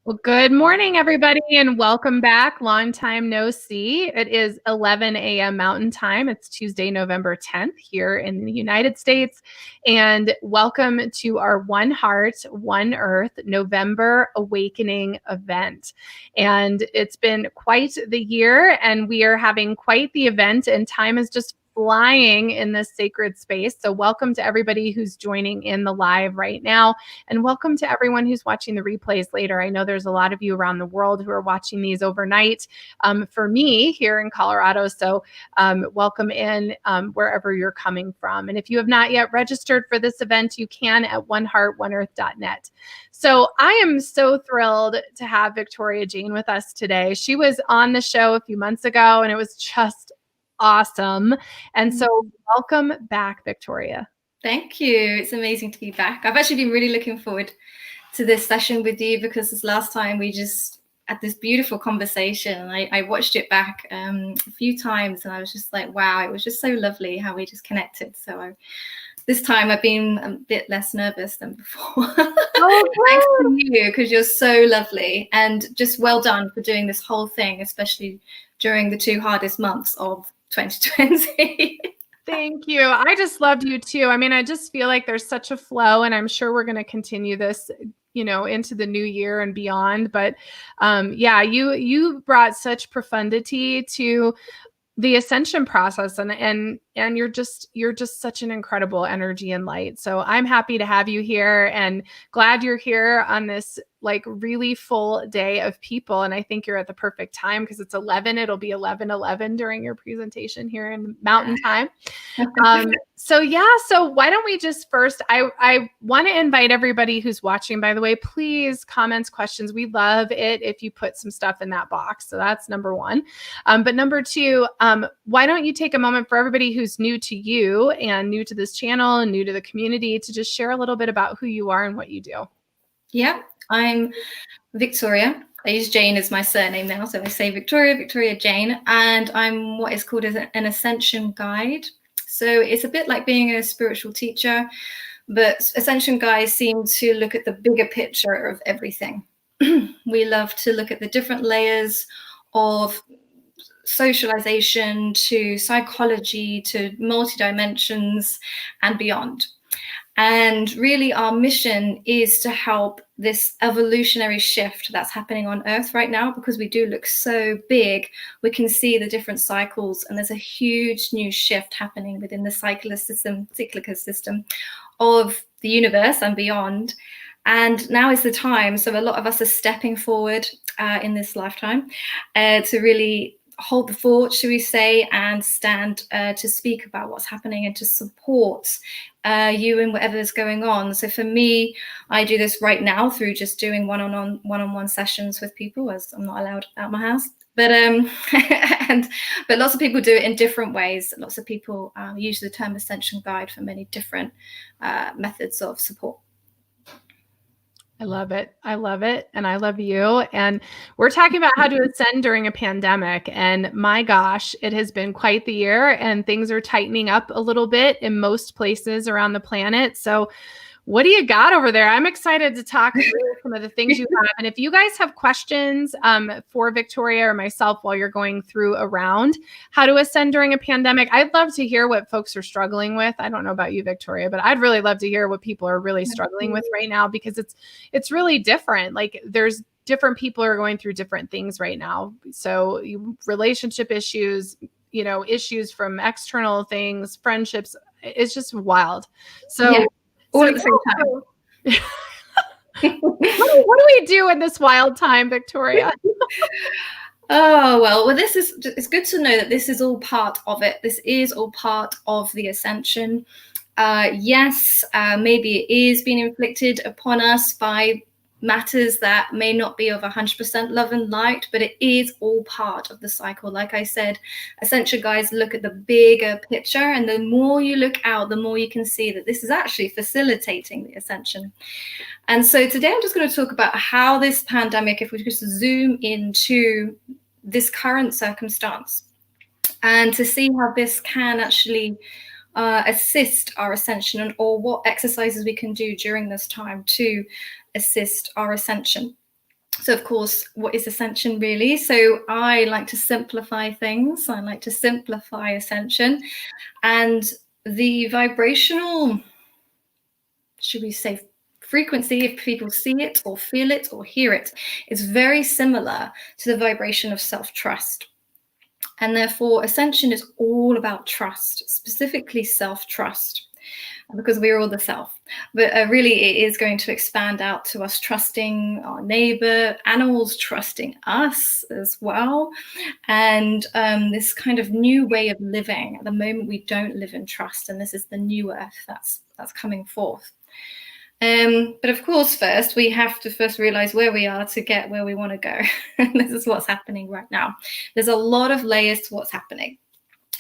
Well, good morning, everybody, and welcome back. Long time no see. It is 11 a.m. Mountain Time. It's Tuesday, November 10th here in the United States. And welcome to our One Heart, One Earth November Awakening event. And it's been quite the year, and we are having quite the event, and time is just flying in this sacred space. So welcome to everybody who's joining in the live right now. And welcome to everyone who's watching the replays later. I know there's a lot of you around the world who are watching these overnight for me here in Colorado. So welcome in wherever you're coming from. And if you have not yet registered for this event, you can at oneheartoneearth.net. So I am so thrilled to have Victoria Jane with us today. She was on the show a few months ago, and it was just awesome. And so welcome back, Victoria. Thank you. It's amazing to be back. I've actually been really looking forward to this session with you because this last time we just had this beautiful conversation. I watched it back a few times and I was just like, wow, it was just so lovely how we just connected. So this time I've been a bit less nervous than before. Thanks to you, because you're so lovely, and just well done for doing this whole thing, especially during the 2 hardest months of 2020. Thank you. I just loved you too. I mean, I just feel like there's such a flow, and I'm sure we're going to continue this, into the new year and beyond. But yeah, you brought such profundity to the ascension process, and you're just such an incredible energy and light. So I'm happy to have you here and glad you're here on this like really full day of people. And I think you're at the perfect time because it's 11. It'll be 11:11 during your presentation here in Mountain Time. So why don't we just first, I want to invite everybody who's watching, by the way, please comments, questions. We love it if you put some stuff in that box. So that's number one. But number two, why don't you take a moment for everybody who's new to you and new to this channel and new to the community to just share a little bit about who you are and what you do. Yeah, I'm Victoria. I use Jane as my surname now, so I say Victoria Jane, and I'm what is called an ascension guide. So it's a bit like being a spiritual teacher, but ascension guides seem to look at the bigger picture of everything. We love to look at the different layers of socialization to psychology to multi-dimensions and beyond. And really our mission is to help this evolutionary shift that's happening on Earth right now, because we do look so big. We can see the different cycles, and there's a huge new shift happening within the cyclical system of the universe and beyond. And now is the time. So a lot of us are stepping forward in this lifetime to really hold the fort, should we say, and stand to speak about what's happening and to support you in whatever is going on. So for me, I do this right now through just doing one-on-one sessions with people, as I'm not allowed out my house. But but lots of people do it in different ways. Lots of people use the term ascension guide for many different methods of support. I love it. I love it. And I love you. And we're talking about how to ascend during a pandemic. And my gosh, it has been quite the year, and things are tightening up a little bit in most places around the planet. So what do you got over there? I'm excited to talk through some of the things you have. And if you guys have questions for Victoria or myself while you're going through around how to ascend during a pandemic, I'd love to hear what folks are struggling with. I don't know about you, Victoria, but I'd really love to hear what people are really struggling with right now, because it's really different. Like there's different people are going through different things right now. So relationship issues, issues from external things, friendships, it's just wild. So yeah. All at the same time. What do we do in this wild time, Victoria? Well, it's good to know that this is all part of it. This is all part of the ascension. Yes, maybe it is being inflicted upon us by matters that may not be of 100% love and light, but it is all part of the cycle. Like I said, ascension guys look at the bigger picture, and the more you look out, the more you can see that this is actually facilitating the ascension. And so today I'm just going to talk about how this pandemic, if we just zoom into this current circumstance, and to see how this can actually assist our ascension, or what exercises we can do during this time to assist our ascension. So, of course, what is ascension really? So I like to simplify things. I like to simplify ascension. And the vibrational, should we say, frequency, if people see it or feel it or hear it, is very similar to the vibration of self-trust. And therefore, ascension is all about trust, specifically self-trust, because we're all the self. But really, it is going to expand out to us trusting our neighbor, animals trusting us as well. And this kind of new way of living. At the moment, we don't live in trust, and this is the new earth that's coming forth. But of course, first, we have to first realize where we are to get where we want to go. This is what's happening right now. There's a lot of layers to what's happening.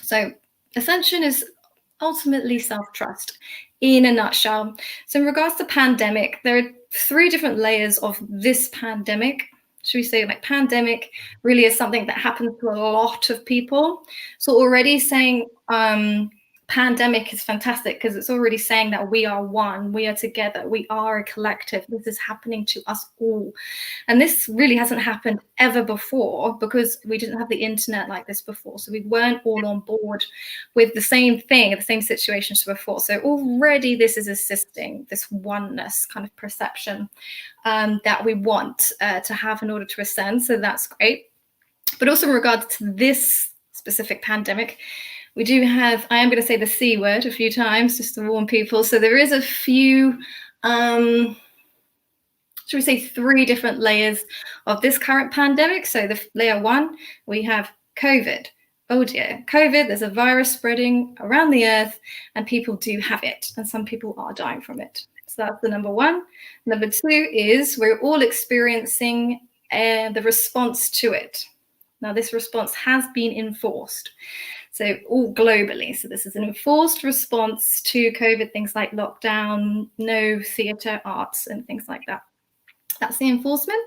So ascension is ultimately self-trust in a nutshell. So in regards to pandemic, there are 3 different layers of this pandemic. Should we say, like, pandemic really is something that happens to a lot of people. So already saying pandemic is fantastic because it's already saying that we are one, we are together, we are a collective. This is happening to us all. And this really hasn't happened ever before because we didn't have the internet like this before. So we weren't all on board with the same thing, the same situations before. So already this is assisting this oneness kind of perception that we want to have in order to ascend. So that's great. But also in regards to this specific pandemic, we do have, I am going to say the C word a few times just to warn people. So there is a few, should we say 3 different layers of this current pandemic. So the layer 1, we have COVID. Oh dear, COVID, there's a virus spreading around the earth and people do have it. And some people are dying from it. So that's the number 1. Number 2 is we're all experiencing the response to it. Now this response has been enforced. So all globally. So this is an enforced response to COVID, things like lockdown, no theatre, arts, and things like that. That's the enforcement.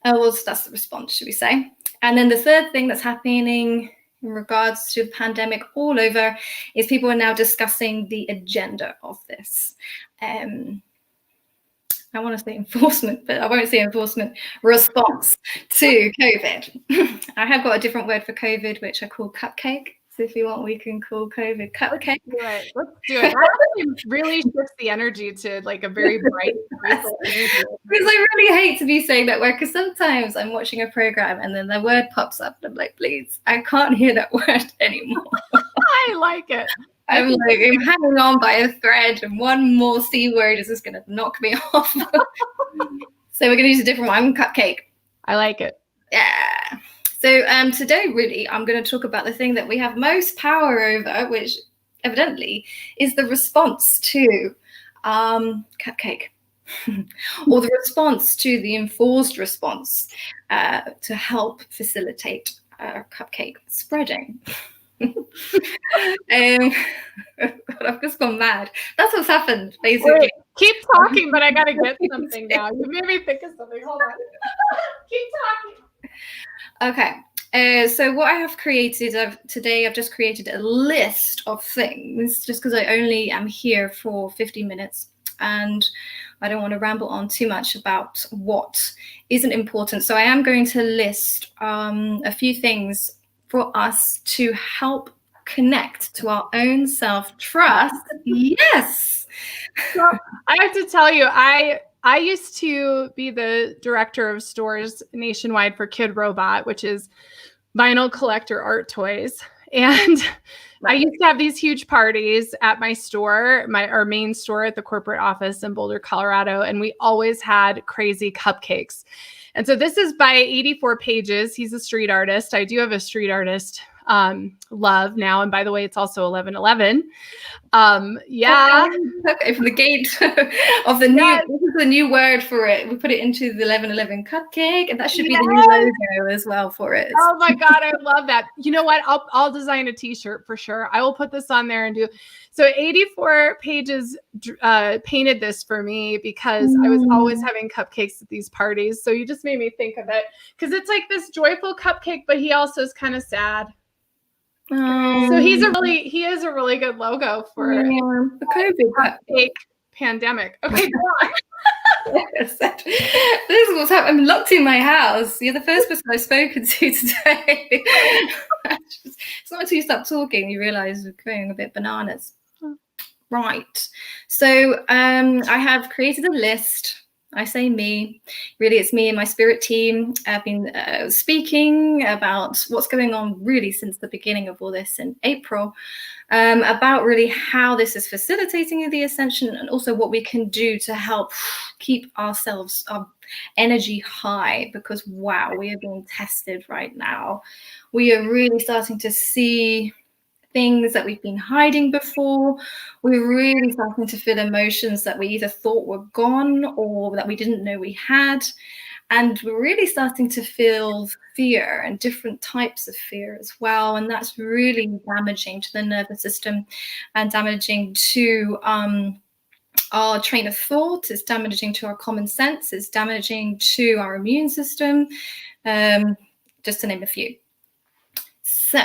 That's the response, should we say. And then the third thing that's happening in regards to the pandemic all over is people are now discussing the agenda of this. I want to say enforcement, but I won't say enforcement, response to COVID. I have got a different word for COVID, which I call cupcake. So if you want, we can call COVID cupcake. Right. Let's do it. That really shifts the energy to like a very bright, joyful energy. Because I really hate to be saying that word, because sometimes I'm watching a program and then the word pops up and I'm like, please, I can't hear that word anymore. I like it. I'm hanging on by a thread, and one more C word is just going to knock me off. So we're going to use a different one, cupcake. I like it. Yeah. So today, really, I'm going to talk about the thing that we have most power over, which evidently is the response to cupcake, or the response to the enforced response to help facilitate cupcake spreading. God, I've just gone mad. That's what's happened, basically. Wait, keep talking, but I gotta get something now. You made me think of something. Hold on. Keep talking. Okay. So what I have created today, I've just created a list of things, just because I only am here for 50 minutes and I don't want to ramble on too much about what isn't important. So I am going to list a few things for us to help connect to our own self-trust. Yes. So I have to tell you, I used to be the director of stores nationwide for Kid Robot, which is vinyl collector art toys. And I used to have these huge parties at my store, our main store at the corporate office in Boulder, Colorado. And we always had crazy cupcakes. And so this is by 84 pages. He's a street artist. I do have a street artist love now. And by the way, it's also 11/11. Yeah. Okay, from the gate of the new, this is the new word for it. We put it into the 11/11 cupcake, and that should be the new logo as well for it. Oh my God, I love that. You know what? I'll design a t-shirt for sure. I will put this on there and do. So 84 pages painted this for me because I was always having cupcakes at these parties. So you just made me think of it because it's like this joyful cupcake, but he also is kind of sad. So he is a really good logo for the COVID cupcake pandemic. Okay, go on. said, this is what's happened. I'm locked in my house. You're the first person I've spoken to today. It's not until you stop talking you realize we're going a bit bananas. Right. So I have created a list. I say me. Really, it's me and my spirit team. I've been speaking about what's going on really since the beginning of all this in April, about really how this is facilitating the ascension and also what we can do to help keep ourselves, our energy high, because wow, we are being tested right now. We are really starting to see things that we've been hiding before. We're really starting to feel emotions that we either thought were gone or that we didn't know we had. And we're really starting to feel fear and different types of fear as well. And that's really damaging to the nervous system and damaging to our train of thought. It's damaging to our common sense. It's damaging to our immune system, just to name a few. So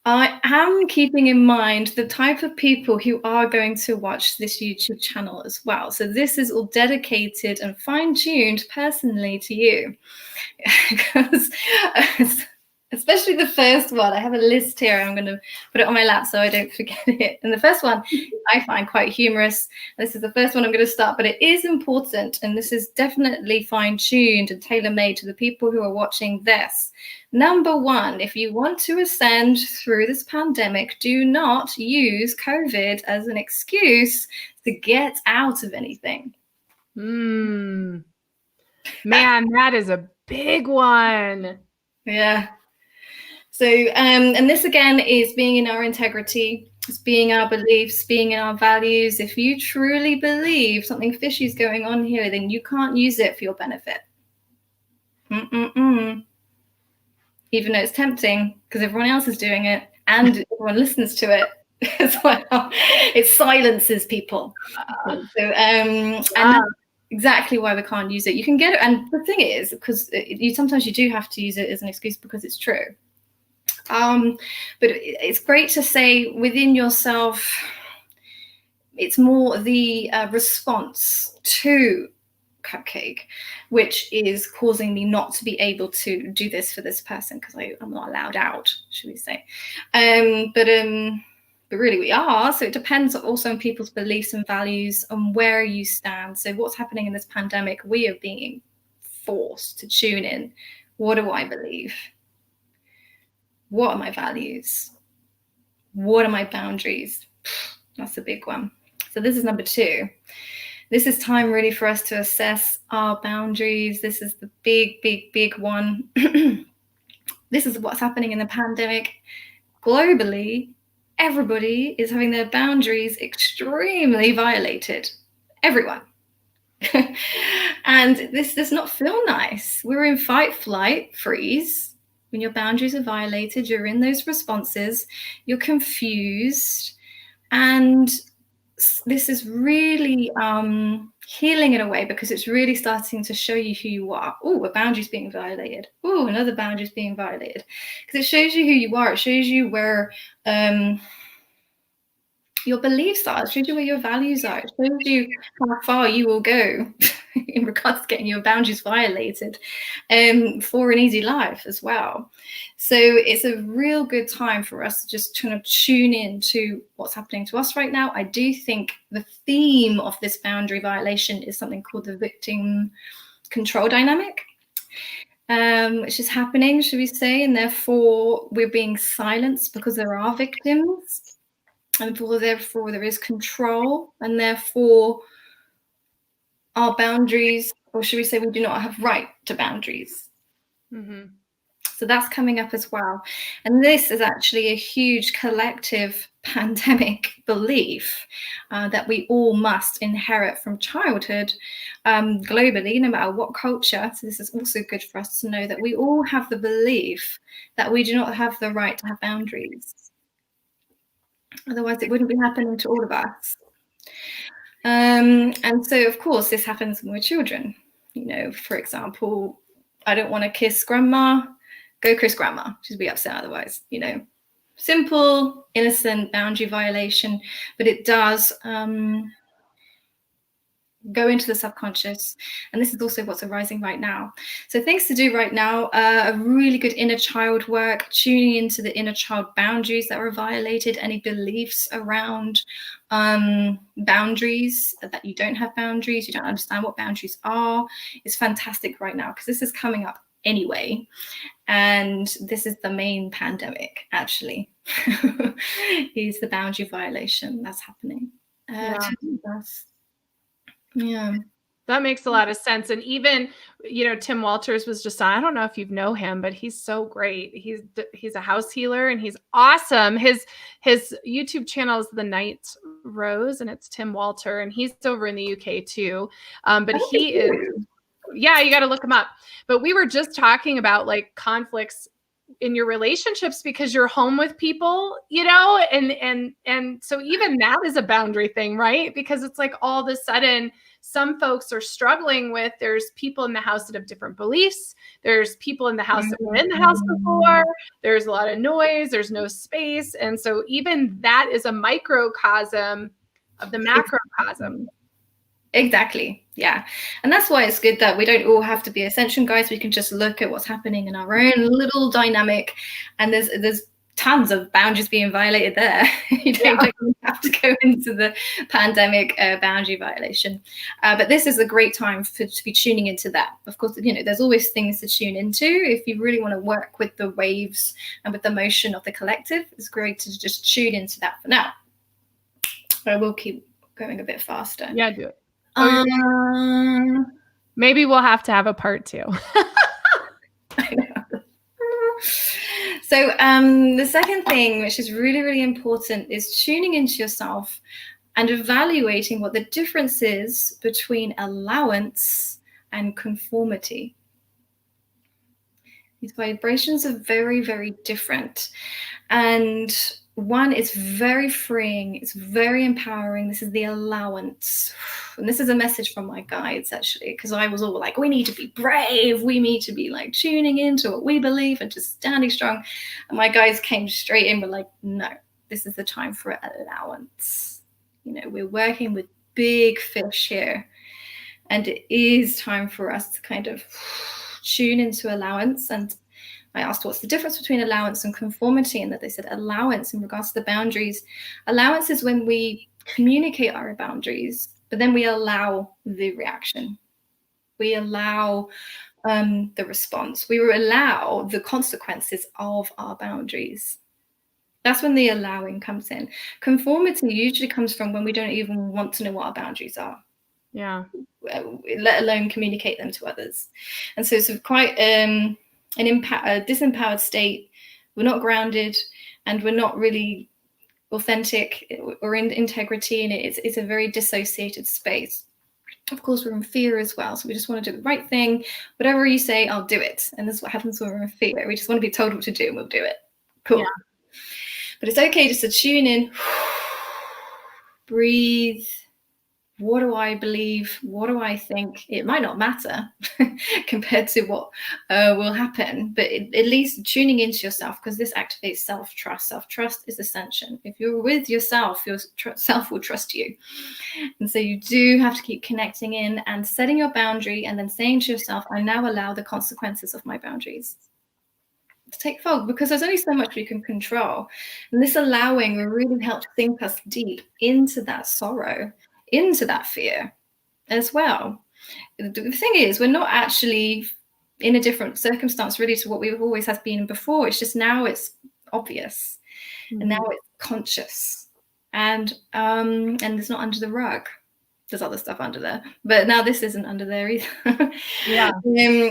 I am keeping in mind the type of people who are going to watch this YouTube channel as well. So this is all dedicated and fine-tuned personally to you. Because especially the first one, I have a list here. I'm going to put it on my lap so I don't forget it. And the first one I find quite humorous. This is the first one I'm going to start, but it is important. And this is definitely fine-tuned and tailor-made to the people who are watching this. Number one, if you want to ascend through this pandemic, do not use COVID as an excuse to get out of anything. Man, that is a big one. Yeah. So, and this again is being in our integrity, it's being our beliefs, being in our values. If you truly believe something fishy is going on here, then you can't use it for your benefit. Even though it's tempting because everyone else is doing it and everyone listens to it as well. It silences people. So, and that's exactly why we can't use it. You can get it. And the thing is, because sometimes you do have to use it as an excuse because it's true. But it's great to say within yourself, it's more the response to Cupcake, which is causing me not to be able to do this for this person because I'm not allowed out, should we say. But really we are. So it depends also on people's beliefs and values and where you stand. So what's happening in this pandemic, we are being forced to tune in. What do I believe? What are my values? What are my boundaries? That's a big one. So this is number two. This is time really for us to assess our boundaries. This is the big one. This is what's happening in the pandemic. Globally, everybody is having their boundaries extremely violated. Everyone. And this does not feel nice. We're in fight, flight, freeze. When your boundaries are violated, you're in those responses, you're confused, and this is really healing in a way because it's really starting to show you who you are. Oh, a boundary's being violated. Oh, another boundary's being violated. Because it shows you who you are. It shows you where your beliefs are. It shows you where your values are. It shows you how far you will go in regards to getting your boundaries violated for an easy life as well. So it's a real good time for us to just kind of tune in to what's happening to us right now. I do think the theme of this boundary violation is something called the victim control dynamic, which is happening, should we say, and therefore we're being silenced because there are victims. And therefore there is control, and therefore our boundaries, or should we say we do not have right to boundaries. So that's coming up as well. And this is actually a huge collective pandemic belief that we all must inherit from childhood globally, no matter what culture. So this is also good for us to know that we all have the belief that we do not have the right to have boundaries. Otherwise, it wouldn't be happening to all of us. And so, of course, this happens when we're children. You know, for example, I don't want to kiss grandma. Go kiss grandma. She'd be upset otherwise, you know. Simple, innocent boundary violation, but it does go into the subconscious. And this is also what's arising right now. So things to do right now, a really good inner child work, tuning into the inner child boundaries that were violated, any beliefs around boundaries, that you don't have boundaries, you don't understand what boundaries are, is fantastic right now, because this is coming up anyway. And this is the main pandemic, actually, is the boundary violation that's happening. Yeah. That makes a lot of sense. And even, Tim Walters was just on, I don't know if you know him, but he's so great. He's a house healer and he's awesome. His YouTube channel is The Night Rose, and it's Tim Walter, and he's over in the UK too. But he is, yeah, you got to look him up. But we were just talking about like conflicts in your relationships because you're home with people, and so even that is a boundary thing, right? Because it's like all of a sudden some folks are struggling with, there's people in the house that have different beliefs. There's people in the house that were in the house before. There's a lot of noise. There's no space. And so even that is a microcosm of the macrocosm. Exactly. Yeah. And that's why it's good that we don't all have to be Ascension guys. We can just look at what's happening in our own little dynamic. And there's tons of boundaries being violated there. You don't have to go into the pandemic boundary violation. But this is a great time to be tuning into that. Of course, there's always things to tune into. If you really want to work with the waves and with the motion of the collective, it's great to just tune into that for now. I will keep going a bit faster. Yeah, do it. Maybe we'll have to have a part 2. I know. So the second thing, which is really, really important, is tuning into yourself and evaluating what the difference is between allowance and conformity. These vibrations are very, very different. And one is very freeing. It's very empowering. This is the allowance. And this is a message from my guides, actually, because I was all like, we need to be brave. We need to be like tuning into what we believe and just standing strong. And my guides came straight in with like, no, this is the time for allowance. We're working with big fish here. And it is time for us to kind of tune into allowance. And I asked what's the difference between allowance and conformity, and that they said allowance in regards to the boundaries. Allowance is when we communicate our boundaries, but then we allow the reaction. We allow the response. We allow the consequences of our boundaries. That's when the allowing comes in. Conformity usually comes from when we don't even want to know what our boundaries are. Yeah. Let alone communicate them to others. And so it's quite a disempowered state. We're not grounded, and we're not really authentic or in integrity, and it's a very dissociated space. Of course, we're in fear as well, so we just want to do the right thing. Whatever you say, I'll do it. And this is what happens when we're in fear. We just want to be told what to do, and we'll do it. Cool. Yeah. But it's okay just to tune in, breathe. What do I believe? What do I think? It might not matter compared to what will happen, but at least tuning into yourself, because this activates self-trust. Self-trust is ascension. If you're with yourself, your self will trust you. And so you do have to keep connecting in and setting your boundary, and then saying to yourself, I now allow the consequences of my boundaries to take fold, because there's only so much we can control. And this allowing will really help sink us deep into that sorrow, into that fear as well. The thing is, we're not actually in a different circumstance really to what we've always have been before. It's just now it's obvious, and now it's conscious, and it's not under the rug. There's other stuff under there, but now this isn't under there either. Yeah.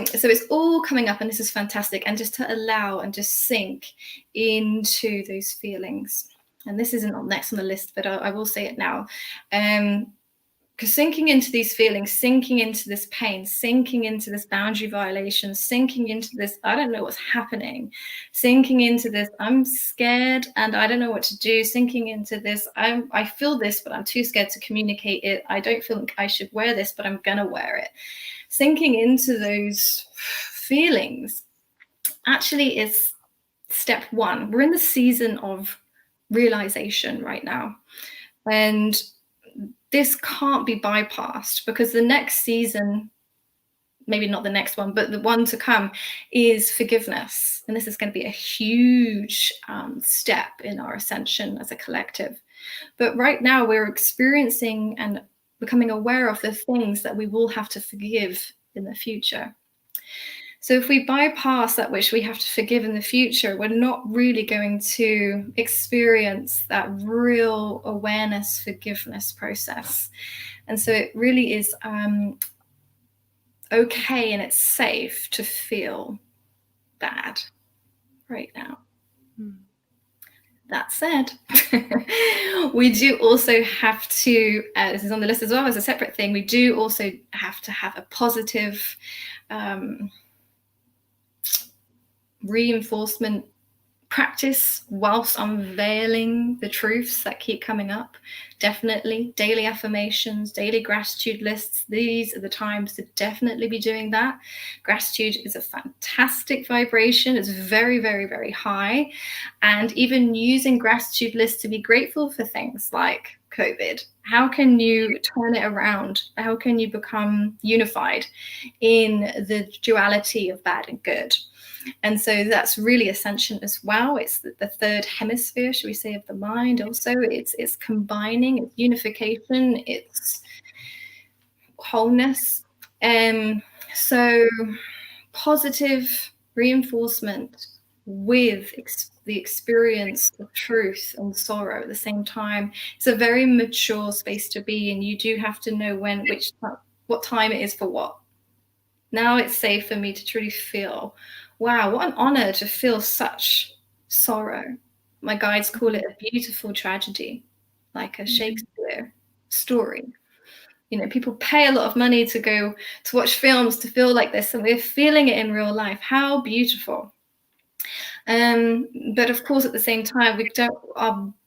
So it's all coming up, and this is fantastic. And just to allow and just sink into those feelings. And this isn't on next on the list, but I will say it now. Because sinking into these feelings, sinking into this pain, sinking into this boundary violation, sinking into this, I don't know what's happening, sinking into this, I'm scared and I don't know what to do, sinking into this, I feel this, but I'm too scared to communicate it. I don't feel like I should wear this, but I'm going to wear it. Sinking into those feelings actually is step one. We're in the season of realization right now. And this can't be bypassed, because the next season, maybe not the next one, but the one to come, is forgiveness. And this is going to be a huge step in our ascension as a collective. But right now we're experiencing and becoming aware of the things that we will have to forgive in the future. So if we bypass that which we have to forgive in the future, we're not really going to experience that real awareness, forgiveness process. And so it really is okay, and it's safe to feel bad right now. That said, we do also have to, this is on the list as well as a separate thing, we do also have to have a positive reinforcement practice whilst unveiling the truths that keep coming up. Definitely daily affirmations, daily gratitude lists. These are the times to definitely be doing that. Gratitude is a fantastic vibration. It's very, very, very high. And even using gratitude lists to be grateful for things like COVID. How can you turn it around? How can you become unified in the duality of bad and good? And so that's really ascension as well. It's the third hemisphere, should we say, of the mind. Also, it's combining, it's unification, it's wholeness. So positive reinforcement with the experience of truth and sorrow at the same time. It's a very mature space to be in. You do have to know what time it is for what. Now it's safe for me to truly feel, wow, what an honor to feel such sorrow. My guides call it a beautiful tragedy, like a Shakespeare story. You know, people pay a lot of money to go to watch films to feel like this, and we're feeling it in real life. How beautiful. But of course, at the same time,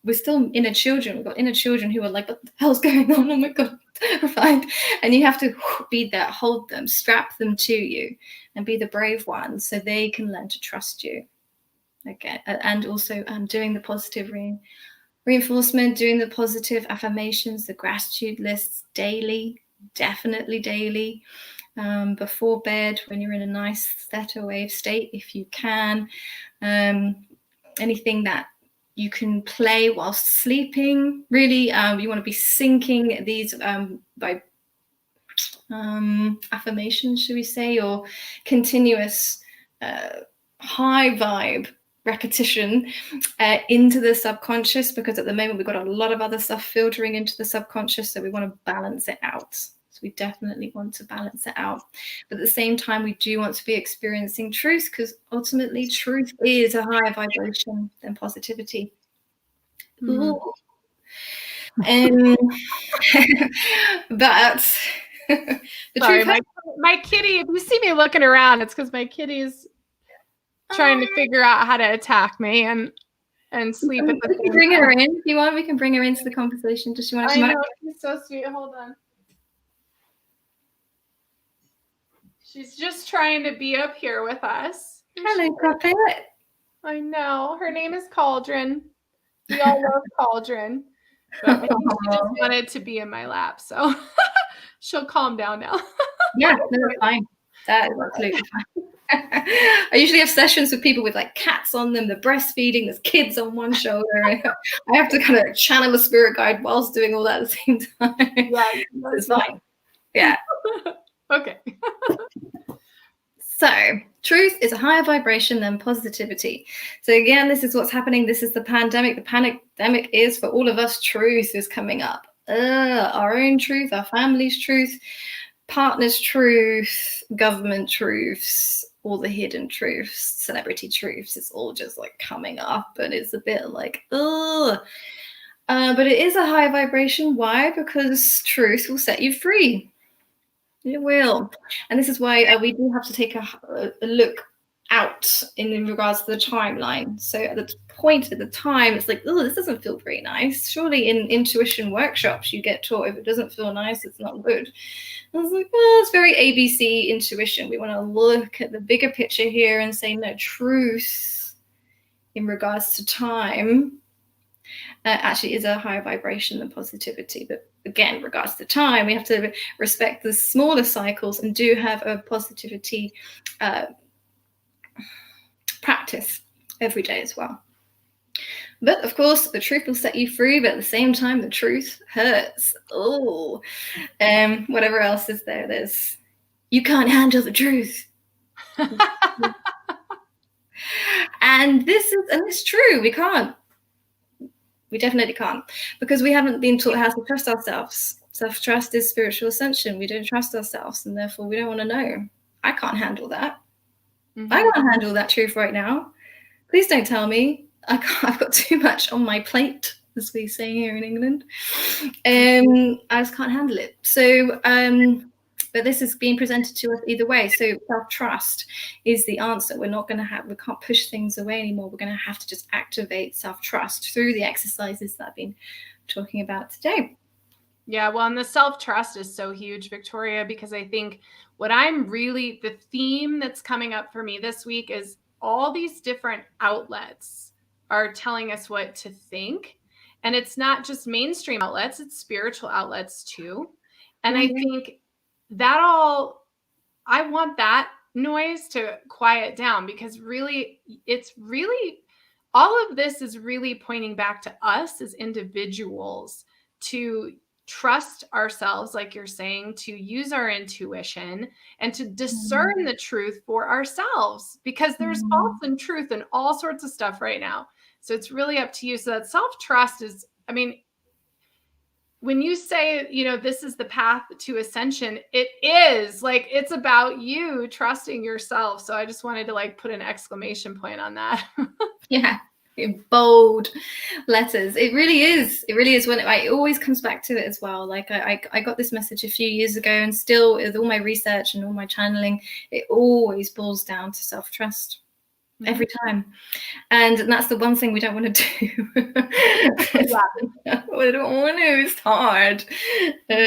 we're still inner children. We've got inner children who are like, what the hell's going on? Oh my God, terrified. And you have to be there, hold them, strap them to you, and be the brave one so they can learn to trust you. Okay. And also doing the positive reinforcement, doing the positive affirmations, the gratitude lists daily, definitely daily. Before bed, when you're in a nice theta wave state, if you can. Anything that you can play whilst sleeping. Really, you want to be syncing these by affirmations, should we say, or continuous high vibe repetition into the subconscious, because at the moment we've got a lot of other stuff filtering into the subconscious, so we want to balance it out. So we definitely want to balance it out. But at the same time, we do want to be experiencing truth, because ultimately truth is a higher vibration than positivity. But sorry, my kitty, if you see me looking around, it's because my kitty's trying to figure out how to attack me and sleep at the same time. Bring her in if you want. We can bring her into the conversation. Does she want to come out? I know, she's so sweet. Hold on. She's just trying to be up here with us. Hello, puppet. I know. Her name is Cauldron. We all love Cauldron. But I think she just wanted to be in my lap, so she'll calm down now. Yeah, no, that's fine. That is absolutely fine. I usually have sessions with people with like cats on them, they're breastfeeding, there's kids on one shoulder. I have to kind of channel a spirit guide whilst doing all that at the same time. Yeah, it's fine. Yeah. Okay. So truth is a higher vibration than positivity. So again, this is what's happening. This is the pandemic. The pandemic is for all of us. Truth is coming up. Our own truth, our family's truth, partner's truth, government truths, all the hidden truths, celebrity truths. It's all just like coming up, and it's a bit like, but it is a high vibration. Why? Because truth will set you free. It will. And this is why we do have to take a look out in regards to the timeline. So at the point, at the time, it's like, oh, this doesn't feel very nice. Surely in intuition workshops, you get taught if it doesn't feel nice, it's not good. I was like, well, it's very ABC intuition. We want to look at the bigger picture here and say, no, truth in regards to time actually is a higher vibration than positivity. But again, regards to time, we have to respect the smaller cycles and do have a positivity practice every day as well. But of course, the truth will set you free, but at the same time, the truth hurts. Oh, whatever else is there, there's, you can't handle the truth. And it's true, we can't. We definitely can't, because we haven't been taught how to trust ourselves. Self-trust is spiritual ascension. We don't trust ourselves, and therefore we don't want to know. I can't handle that. I can't handle that truth right now. Please don't tell me. I've got too much on my plate, as we say here in England. I just can't handle it. So, but this is being presented to us either way. So self-trust is the answer. We can't push things away anymore. We're going to have to just activate self-trust through the exercises that I've been talking about today. Yeah, well, and the self-trust is so huge, Victoria, because I think the theme that's coming up for me this week is all these different outlets are telling us what to think. And it's not just mainstream outlets, it's spiritual outlets too. And I think I want that noise to quiet down, because really, all of this is really pointing back to us as individuals to trust ourselves, like you're saying, to use our intuition and to discern the truth for ourselves, because there's false and truth and all sorts of stuff right now. So it's really up to you. So that self-trust is, when you say, this is the path to ascension, it is like, it's about you trusting yourself. So I just wanted to put an exclamation point on that. Yeah. In bold letters. It really is. It really is. When it always comes back to it as well. I got this message a few years ago, and still with all my research and all my channeling, it always boils down to self-trust. Every time. And that's the one thing we don't want to do. We don't want to. It's hard. But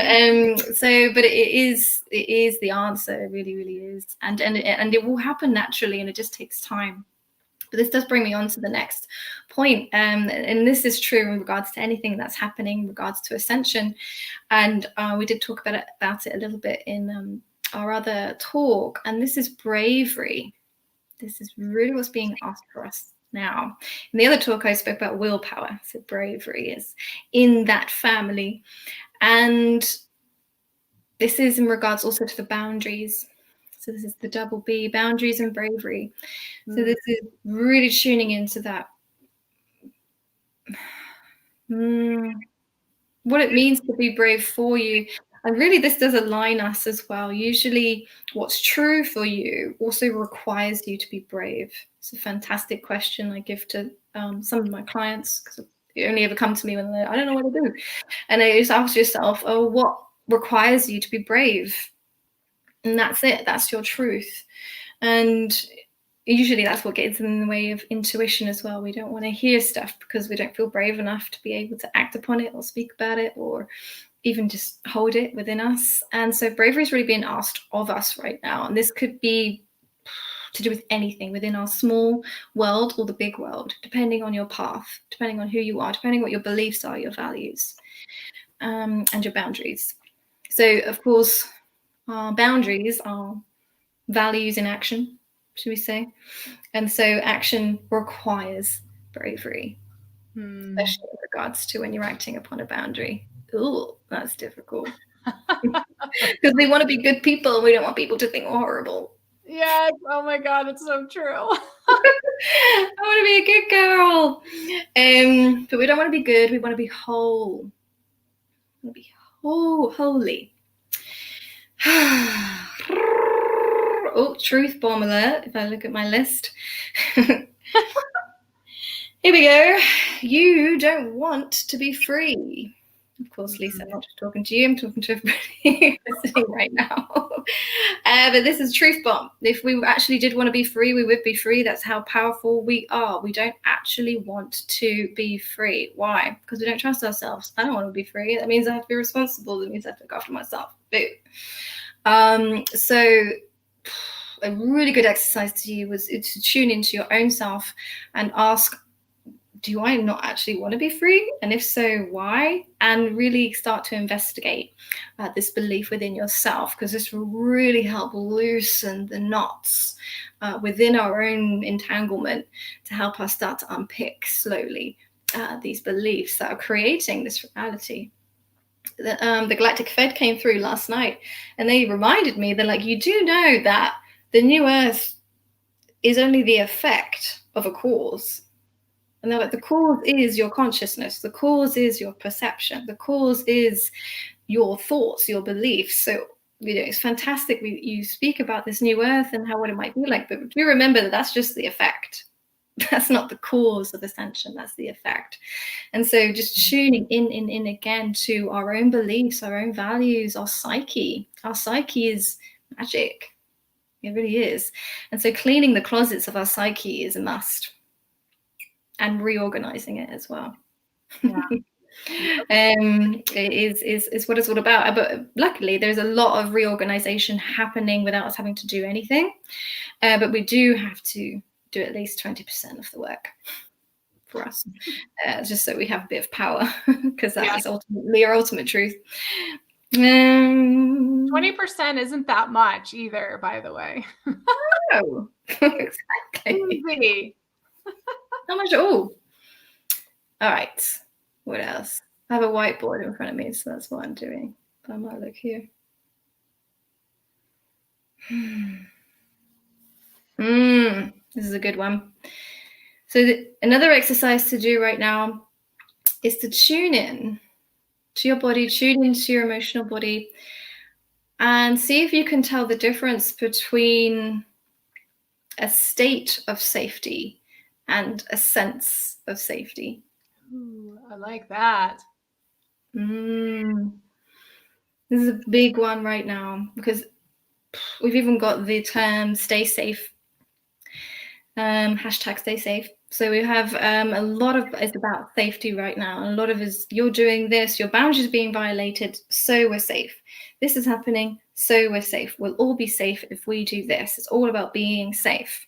it is the answer. It really, really is. And it will happen naturally, and it just takes time. But this does bring me on to the next point. And this is true in regards to anything that's happening in regards to ascension. And we did talk about it a little bit in our other talk. And this is bravery. This is really what's being asked for us now. In the other talk, I spoke about willpower. So bravery is in that family. And this is in regards also to the boundaries. So this is the double B, boundaries and bravery. So this is really tuning into that. What it means to be brave for you. And really, this does align us as well. Usually what's true for you also requires you to be brave. It's a fantastic question I give to some of my clients, because you only ever come to me when I don't know what to do. And I just ask yourself, what requires you to be brave? And that's it. That's your truth. And usually that's what gets in the way of intuition as well. We don't want to hear stuff because we don't feel brave enough to be able to act upon it or speak about it, or even just hold it within us. And so bravery is really being asked of us right now. And this could be to do with anything within our small world or the big world, depending on your path, depending on who you are, depending on what your beliefs are, your values, and your boundaries. So, of course, our boundaries are values in action, should we say? And so action requires bravery, especially in regards to when you're acting upon a boundary. Ooh, that's difficult. Because we want to be good people. We don't want people to think we're horrible. Yes. Oh my God, it's so true. I want to be a good girl. But we don't want to be good. We want to be whole. We want to be holy. Oh, truth bomb alert, if I look at my list. Here we go. You don't want to be free. Of course, Lisa, I'm not just talking to you, I'm talking to everybody listening right now. But this is truth bomb. If we actually did want to be free, we would be free. That's how powerful we are. We don't actually want to be free. Why? Because we don't trust ourselves. I don't want to be free. That means I have to be responsible. That means I have to look after myself. Boo. So a really good exercise to you was to tune into your own self and ask do I not actually want to be free? And if so, why? And really start to investigate this belief within yourself, because this will really help loosen the knots within our own entanglement, to help us start to unpick slowly these beliefs that are creating this reality. The Galactic Fed came through last night, and they reminded me, they're like, you do know that the new Earth is only the effect of a cause. And they're like, the cause is your consciousness. The cause is your perception. The cause is your thoughts, your beliefs. So, it's fantastic you speak about this new Earth and what it might be like, but do remember that that's just the effect. That's not the cause of ascension. That's the effect. And so just tuning in again to our own beliefs, our own values, our psyche. Our psyche is magic. It really is. And so cleaning the closets of our psyche is a must. And reorganizing it as well. Yeah. is what it's all about. But luckily, there's a lot of reorganization happening without us having to do anything. But we do have to do at least 20% of the work for us, just so we have a bit of power, because that is ultimately our ultimate truth. 20% isn't that much either, by the way. No, exactly. Not much at all. All right. What else? I have a whiteboard in front of me, so that's what I'm doing. But I might look here. This is a good one. So another exercise to do right now is to tune in to your body, tune into your emotional body, and see if you can tell the difference between a state of safety and a sense of safety. Ooh, I like that. This is a big one right now, because we've even got the term stay safe, hashtag stay safe. So we have a lot of it's about safety right now. A lot of is you're doing this, your boundaries are being violated, so we're safe. This is happening, so we're safe. We'll all be safe if we do this. It's all about being safe.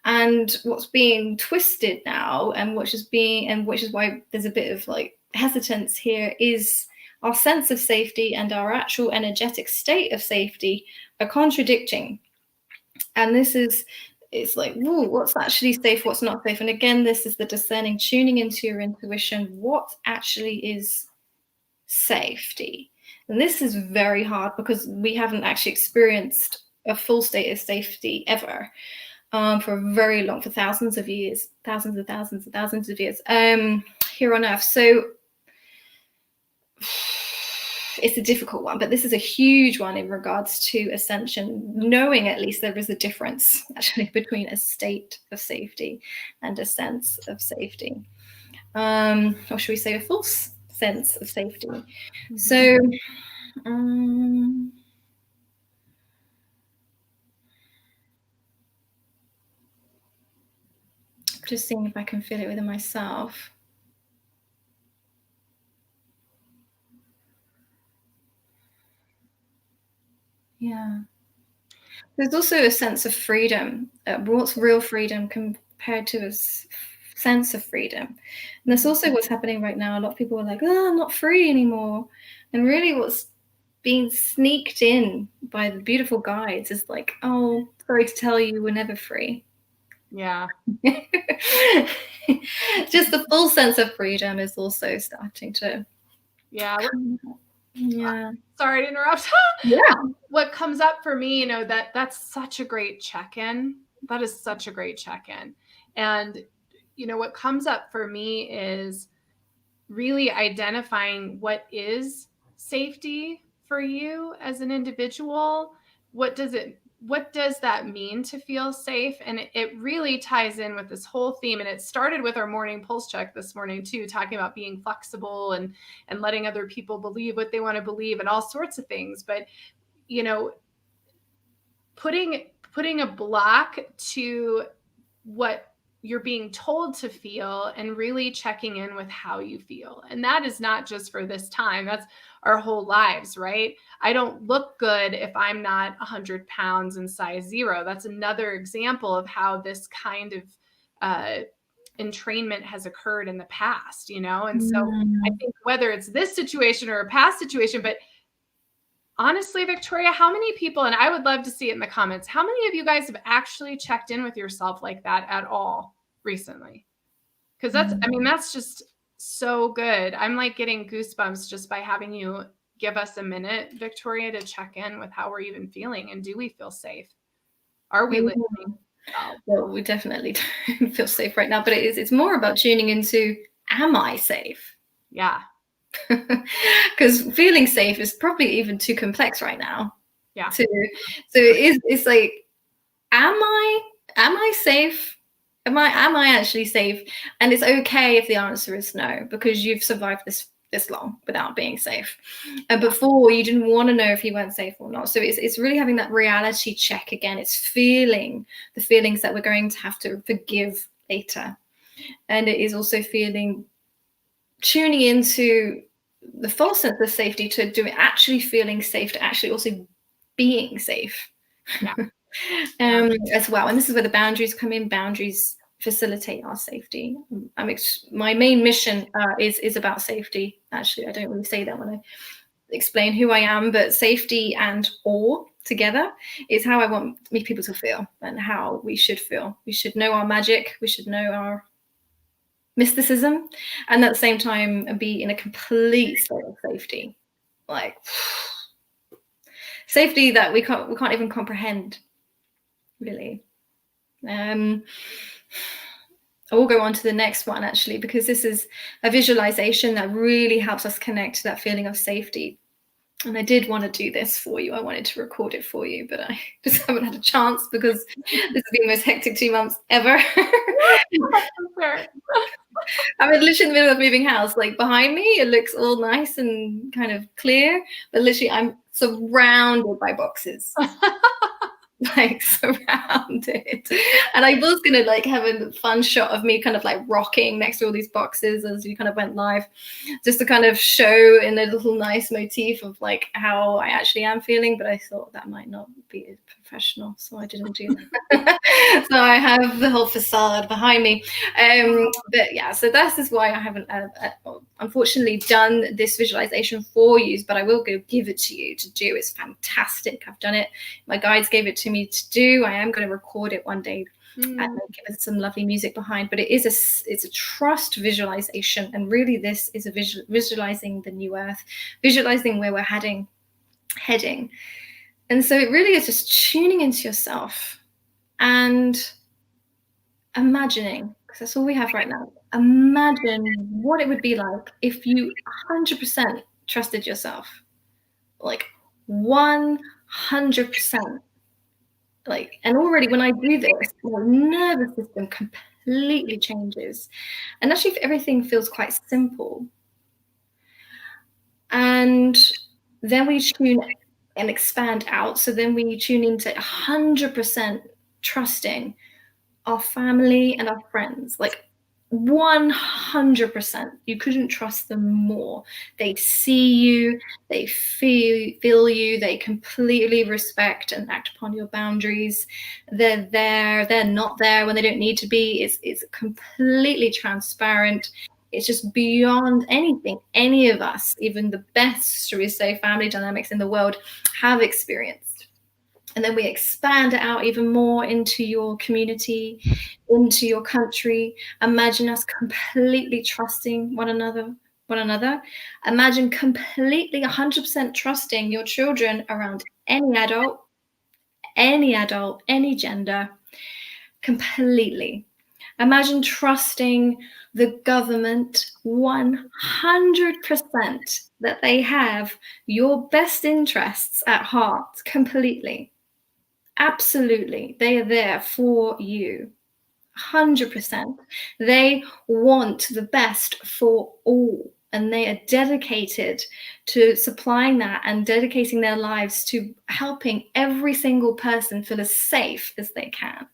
And what's being twisted now, and which is why there's a bit of like hesitance here, is our sense of safety and our actual energetic state of safety are contradicting. And it's like, whoa, what's actually safe, what's not safe? And again, this is the discerning, tuning into your intuition, what actually is safety. And this is very hard, because we haven't actually experienced a full state of safety ever, for thousands of years, thousands of years here on Earth. So it's a difficult one, but this is a huge one in regards to ascension, knowing at least there is a difference actually between a state of safety and a sense of safety, or should we say a false sense of safety. Mm-hmm. So just seeing if I can feel it within myself. Yeah. There's also a sense of freedom. What's real freedom compared to a sense of freedom? And that's also what's happening right now. A lot of people are like, oh, I'm not free anymore. And really what's being sneaked in by the beautiful guides is like, oh, sorry to tell you, we're never free. Yeah. Just the full sense of freedom is also starting to. Yeah. Yeah. Sorry to interrupt. Yeah. What comes up for me, that's such a great check-in. That is such a great check-in. And, what comes up for me is really identifying what is safety for you as an individual. What does that mean to feel safe? And it really ties in with this whole theme. And it started with our morning pulse check this morning too, talking about being flexible and letting other people believe what they want to believe and all sorts of things. But, putting a block to what you're being told to feel and really checking in with how you feel. And that is not just for this time. That's our whole lives, right? I don't look good if I'm not 100 pounds and size 0. That's another example of how this kind of entrainment has occurred in the past, you know? And so I think whether it's this situation or a past situation, but honestly, Victoria, how many people, and I would love to see it in the comments, how many of you guys have actually checked in with yourself like that at all recently? Because that's just so good. I'm like getting goosebumps just by having you give us a minute, Victoria, to check in with how we're even feeling. And do we feel safe? Are we listening? Well, we definitely don't feel safe right now, but it's more about tuning into, am I safe? Yeah. Because feeling safe is probably even too complex right now. Yeah. So it's like, am I safe? Am I actually safe? And it's okay if the answer is no, because you've survived this long without being safe. And before, you didn't want to know if you weren't safe or not. So it's really having that reality check again. It's feeling the feelings that we're going to have to forgive later. And it is also tuning into the false sense of safety to actually feeling safe, to actually also being safe. Yeah. As well. And this is where the boundaries come in. Boundaries facilitate our safety. My main mission is about safety. Actually, I don't really say that when I explain who I am, but safety and awe together is how I want people to feel and how we should feel. We should know our magic. We should know our mysticism, and at the same time be in a complete state of safety, like safety that we can't even comprehend, really. I will go on to the next one, actually, because this is a visualization that really helps us connect to that feeling of safety. And I did want to do this for you. I wanted to record it for you, but I just haven't had a chance because this has been the most hectic 2 months ever. I'm literally in the middle of moving house. Like behind me, it looks all nice and kind of clear, but literally I'm surrounded by boxes. Like surrounded. And I was gonna like have a fun shot of me kind of like rocking next to all these boxes as we kind of went live, just to kind of show in a little nice motif of like how I actually am feeling, but I thought that might not be professional, so I didn't do that. So I have the whole facade behind me. But yeah, so this is why I haven't unfortunately done this visualization for you, but I will give it to you to do. It's fantastic. I've done it. My guides gave it to me to do. I am going to record it one day and give it some lovely music behind, but it's a trust visualization, and really this is a visualizing the new earth, visualizing where we're heading. And so it really is just tuning into yourself and imagining, because that's all we have right now. Imagine what it would be like if you 100% trusted yourself, like 100%. Like, and already when I do this, my nervous system completely changes, and actually everything feels quite simple. And then we tune and expand out. So then we tune into 100% trusting our family and our friends, like 100%. You couldn't trust them more. They see you, they feel you, they completely respect and act upon your boundaries. They're there, they're not there when they don't need to be. It's completely transparent. It's just beyond anything any of us, even the best, shall we say, family dynamics in the world have experienced. And then we expand it out even more into your community, into your country. Imagine us completely trusting one another. Imagine completely 100% trusting your children around any adult, any gender, completely. Imagine trusting the government 100% that they have your best interests at heart completely. Absolutely. They are there for you. 100%. They want the best for all, and they are dedicated to supplying that and dedicating their lives to helping every single person feel as safe as they can.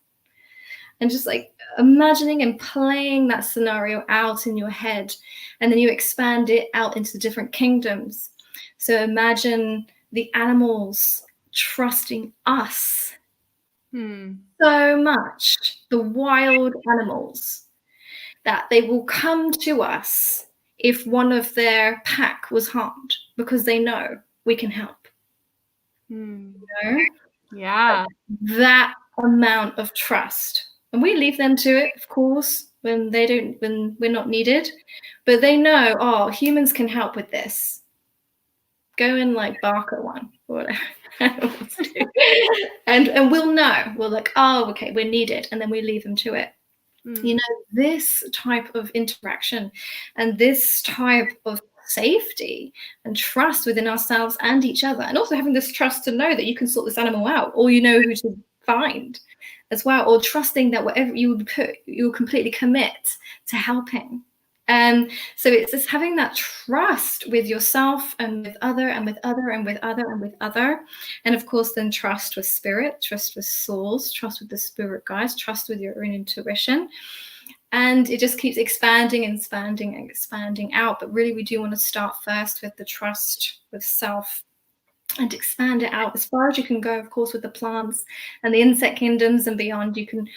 And just like imagining and playing that scenario out in your head, and then you expand it out into the different kingdoms. So imagine the animals trusting us so much, the wild animals. that they will come to us if one of their pack was harmed, because they know we can help. You know? Yeah. That amount of trust. And we leave them to it, of course, when we're not needed. But they know, oh, humans can help with this. Go and like bark at one or whatever. and we'll know. We're like, oh, okay, we're needed. And then we leave them to it. You know, this type of interaction and this type of safety and trust within ourselves and each other, and also having this trust to know that you can sort this animal out, or you know who to find as well, or trusting that whatever you would put, you'll completely commit to helping. So it's just having that trust with yourself and with other and with other and with other and with other. And of course, then trust with spirit, trust with souls, trust with the spirit guides, trust with your own intuition. And it just keeps expanding and expanding and expanding out. But really, we do want to start first with the trust with self and expand it out as far as you can go, of course, with the plants and the insect kingdoms and beyond. You can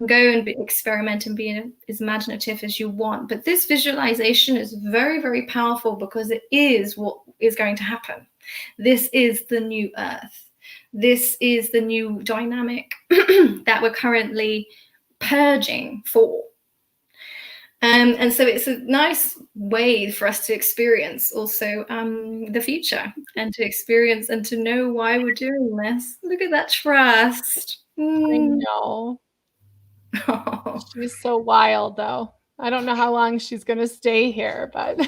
go and experiment and be as imaginative as you want. But this visualization is very, very powerful because it is what is going to happen. This is the new earth. This is the new dynamic that we're currently purging for. And so it's a nice way for us to experience also the future, and to experience and to know why we're doing this. Look at that trust. I know. Oh. She's so wild, though. I don't know how long she's going to stay here, but...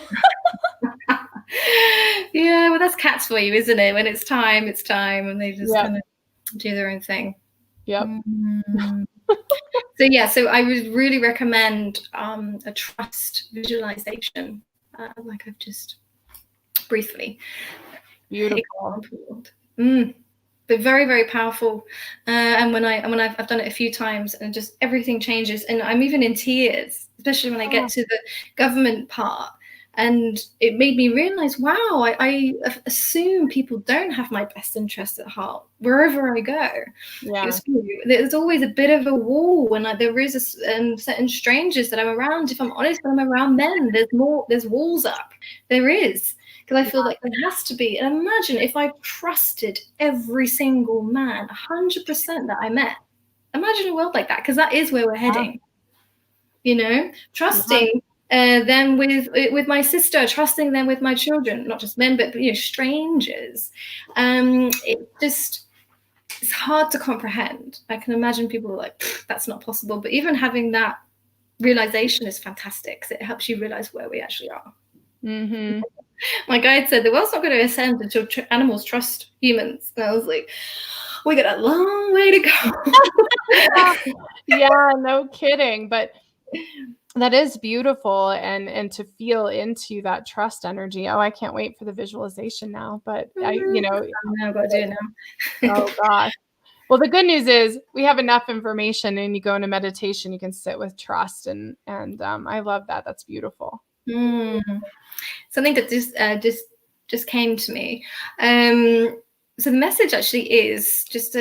Yeah, well, that's cats for you, isn't it? When it's time, and they just kind of do their own thing. Yep. So I would really recommend a trust visualization, like I've just briefly. Beautiful. But very, very powerful. And when I've done it a few times, and just everything changes, and I'm even in tears, especially when I get to the government part. And it made me realize, wow, I assume people don't have my best interests at heart wherever I go. Yeah. There's always a bit of a wall when there is certain strangers that I'm around. If I'm honest, when I'm around men, there's walls up. There is, because I feel like there has to be. And imagine if I trusted every single man 100% that I met. Imagine a world like that, because that is where we're heading. You know, trusting. Them with my sister, trusting them with my children, not just men, but strangers. It's hard to comprehend. I can imagine people are like, that's not possible. But even having that realization is fantastic, because it helps you realize where we actually are. My guide said the world's not going to ascend until animals trust humans, and I was like, we got a long way to go. Yeah, no kidding. But that is beautiful, and to feel into that trust energy. Oh, I can't wait for the visualization now. But I've got to do it now. Oh gosh. Well, the good news is we have enough information, and you go into meditation, you can sit with trust, and I love that. That's beautiful. Something that just came to me. So the message actually is just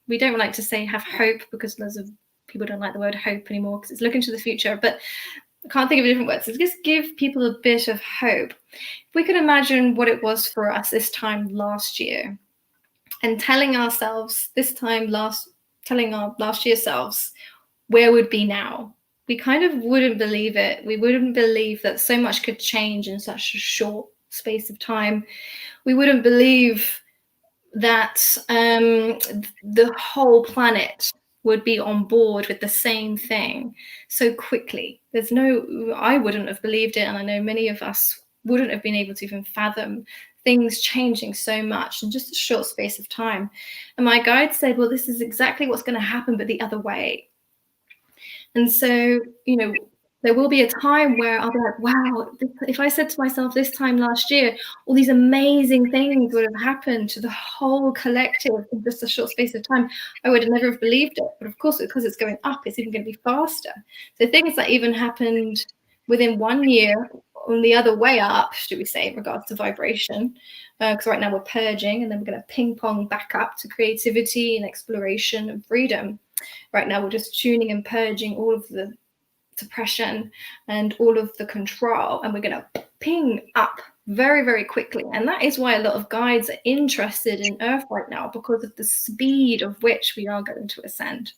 we don't like to say have hope, because lots of people don't like the word hope anymore, because it's looking to the future, but I can't think of a different word. So just give people a bit of hope. If we could imagine what it was for us this time last year, and telling our last year selves where we'd be now, we kind of wouldn't believe it. We wouldn't believe that so much could change in such a short space of time. We wouldn't believe that the whole planet would be on board with the same thing so quickly. I wouldn't have believed it, and I know many of us wouldn't have been able to even fathom things changing so much in just a short space of time. And my guide said, well, this is exactly what's going to happen, but the other way. And so, there will be a time where I'll be like, wow, if I said to myself this time last year, all these amazing things would have happened to the whole collective in just a short space of time, I would have never have believed it. But of course, because it's going up, it's even going to be faster. So things that even happened within 1 year on the other way up, should we say, in regards to vibration, because right now we're purging, and then we're going to ping pong back up to creativity and exploration and freedom. Right now we're just tuning and purging all of the suppression and all of the control, and we're going to ping up very, very quickly. And that is why a lot of guides are interested in Earth right now, because of the speed of which we are going to ascend.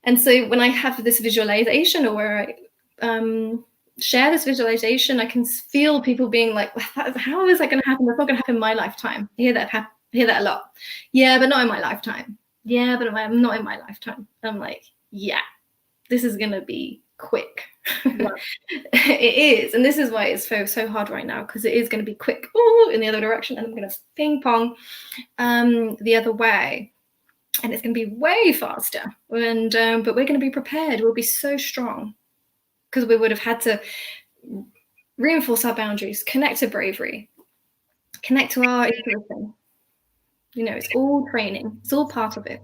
And so when I have this visualization, or where I share this visualization, I can feel people being like, how is that going to happen? That's not going to happen in my lifetime. I hear that a lot. Yeah, but not in my lifetime. Yeah, but I'm not in my lifetime. I'm like, yeah, this is going to be quick. Yeah. It is. And this is why it's so hard right now, because it is going to be quick in the other direction, and I'm going to ping pong the other way. And it's going to be way faster. And but we're going to be prepared. We'll be so strong, because we would have had to reinforce our boundaries, connect to bravery, connect to our intuition. You know, it's all training. It's all part of it.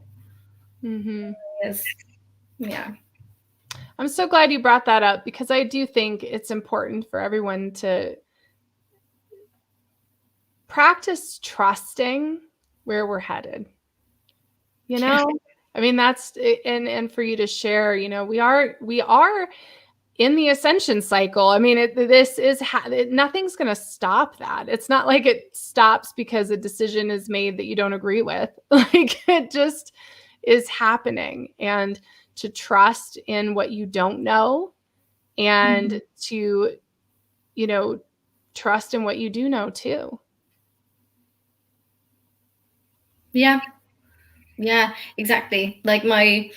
Mm-hmm. Yeah. I'm so glad you brought that up, because I do think it's important for everyone to practice trusting where we're headed. You know, I mean, that's, and for you to share, you know, we are in the ascension cycle. I mean, nothing's going to stop that. It's not like it stops because a decision is made that you don't agree with. Like, it just is happening. And to trust in what you don't know, and to, you know, trust in what you do know too. Yeah, exactly. Like my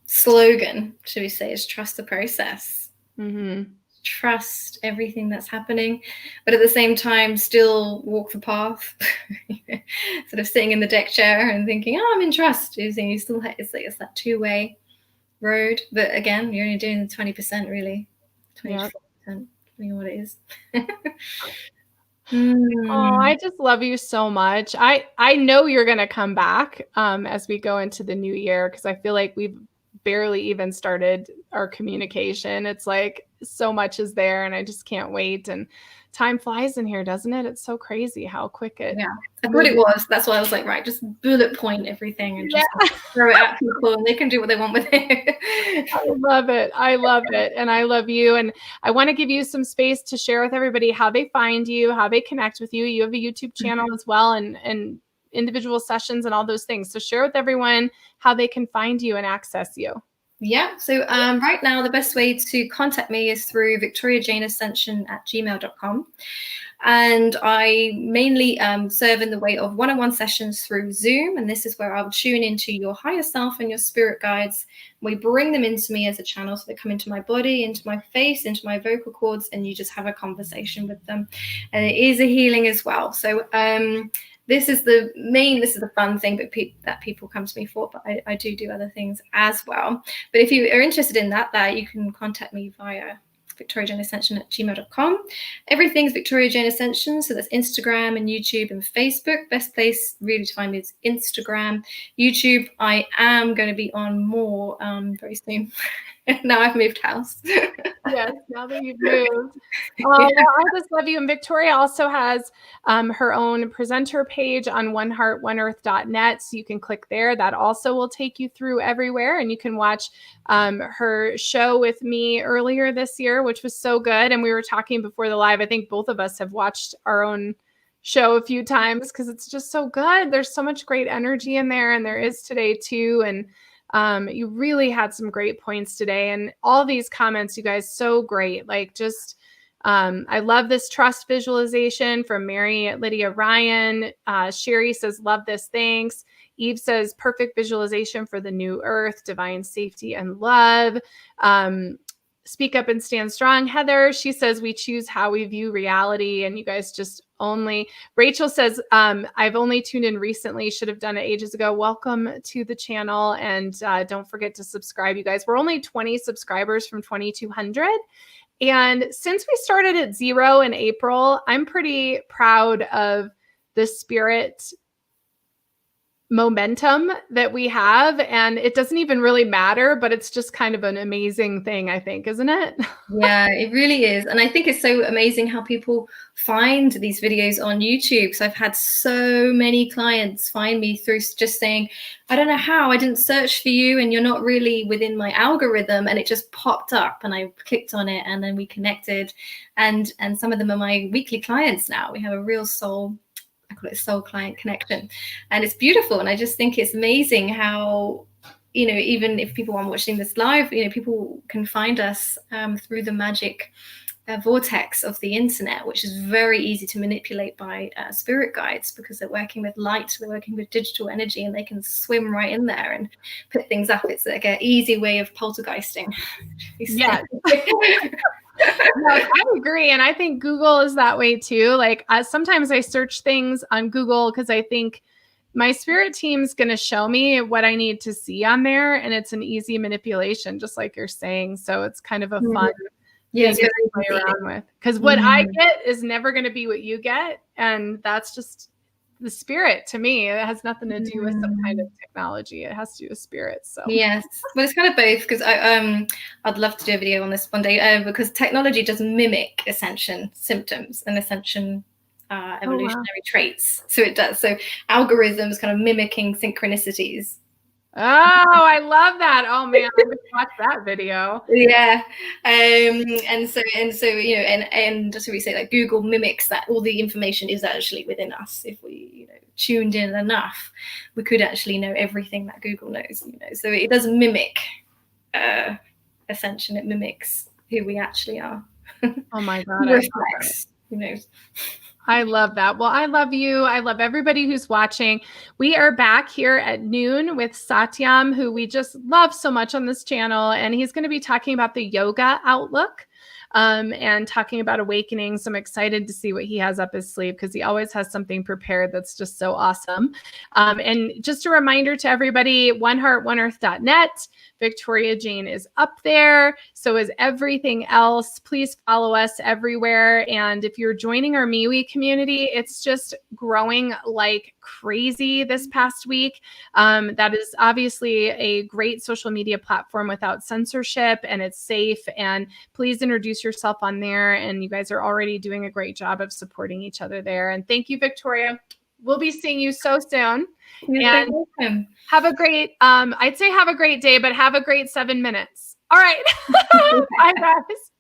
slogan, should we say, is trust the process. Mm-hmm. Trust everything that's happening, but at the same time, still walk the path. Sort of sitting in the deck chair and thinking, oh, I'm in trust. You still, it's that two-way road. But again, you're only doing the 20%, really. 24%, depending on what it is. Oh, I just love you so much. I know you're going to come back as we go into the new year, because I feel like we've barely even started our communication. It's like so much is there, and I just can't wait. And time flies in here, doesn't it? It's so crazy how quick it. Yeah, I thought it was. That's why I was like, right, just bullet point everything and just throw it at people, and they can do what they want with it. I love it. I love it. And I love you. And I want to give you some space to share with everybody how they find you, how they connect with you. You have a YouTube channel as well, and individual sessions and all those things. So share with everyone how they can find you and access you. Yeah. So right now, the best way to contact me is through victoriajaneascension@gmail.com. And I mainly serve in the way of one-on-one sessions through Zoom. And this is where I'll tune into your higher self and your spirit guides. We bring them into me as a channel. So they come into my body, into my face, into my vocal cords, and you just have a conversation with them. And it is a healing as well. So this is the fun thing that people come to me for, but I do other things as well. But if you are interested in that you can contact me via victoriajaneascension@gmail.com. Everything's Victoria Jane Ascension, so that's Instagram and YouTube and Facebook. Best place really to find me is Instagram. YouTube, I am going to be on more very soon. Now I've moved house. Yes, now that you've moved. Well, I just love you. And Victoria also has her own presenter page on oneheartoneearth.net. So you can click there. That also will take you through everywhere. And you can watch her show with me earlier this year, which was so good. And we were talking before the live. I think both of us have watched our own show a few times, because it's just so good. There's so much great energy in there. And there is today too. And you really had some great points today, and all these comments, you guys, so great. Like, just, I love this trust visualization from Mary Lydia Ryan. Sherry says, love this. Thanks. Eve says, perfect visualization for the new earth, divine safety and love. Speak up and stand strong. Heather, she says, we choose how we view reality. And you guys just Rachel says, I've only tuned in recently, should have done it ages ago. Welcome to the channel. And don't forget to subscribe, you guys. We're only 20 subscribers from 2,200. And since we started at 0 in April, I'm pretty proud of the spirit momentum that we have, and it doesn't even really matter, but it's just kind of an amazing thing, I think, isn't it? Yeah, it really is. And I think it's so amazing how people find these videos on YouTube. So I've had so many clients find me through just saying, I don't know how, I didn't search for you and you're not really within my algorithm, and it just popped up and I clicked on it and then we connected. And some of them are my weekly clients now. We have a real soul, I call it soul client connection. And it's beautiful. And I just think it's amazing how, you know, even if people aren't watching this live, you know, people can find us through the magic vortex of the internet, which is very easy to manipulate by spirit guides, because they're working with light, they're working with digital energy, and they can swim right in there and put things up. It's like an easy way of poltergeisting. Yeah. No, I agree. And I think Google is that way too. Like sometimes I search things on Google because I think my spirit team's going to show me what I need to see on there. And it's an easy manipulation, just like you're saying. So it's kind of a fun thing to play around with. Because what I get is never going to be what you get. And that's just the spirit to me. It has nothing to do with some kind of technology. It has to do with spirit. So yes, well, it's kind of both, because I'd love to do a video on this one day, because technology does mimic ascension symptoms and ascension evolutionary traits. So it does. So algorithms kind of mimicking synchronicities. Oh, I love that. Oh man, I'm gonna watch that video. Yeah. And so you know, and just so we say, like, Google mimics that. All the information is actually within us. If we, you know, tuned in enough, we could actually know everything that Google knows, you know. So it does mimic ascension. It mimics who we actually are. Oh my God. Reflects, who knows. I love that. Well, I love you. I love everybody who's watching. We are back here at noon with Satyam, who we just love so much on this channel. And he's going to be talking about the yoga outlook and talking about awakening. So I'm excited to see what he has up his sleeve, because he always has something prepared that's just so awesome. And just a reminder to everybody, oneheartoneearth.net. Victoria Jane is up there. So is everything else. Please follow us everywhere. And if you're joining our MeWe community, it's just growing like crazy this past week. That is obviously a great social media platform without censorship, and it's safe. And please introduce yourself on there. And you guys are already doing a great job of supporting each other there. And thank you, Victoria. We'll be seeing you so soon. You're and welcome. Have a great, I'd say have a great day, but have a great 7 minutes. All right. Bye, guys.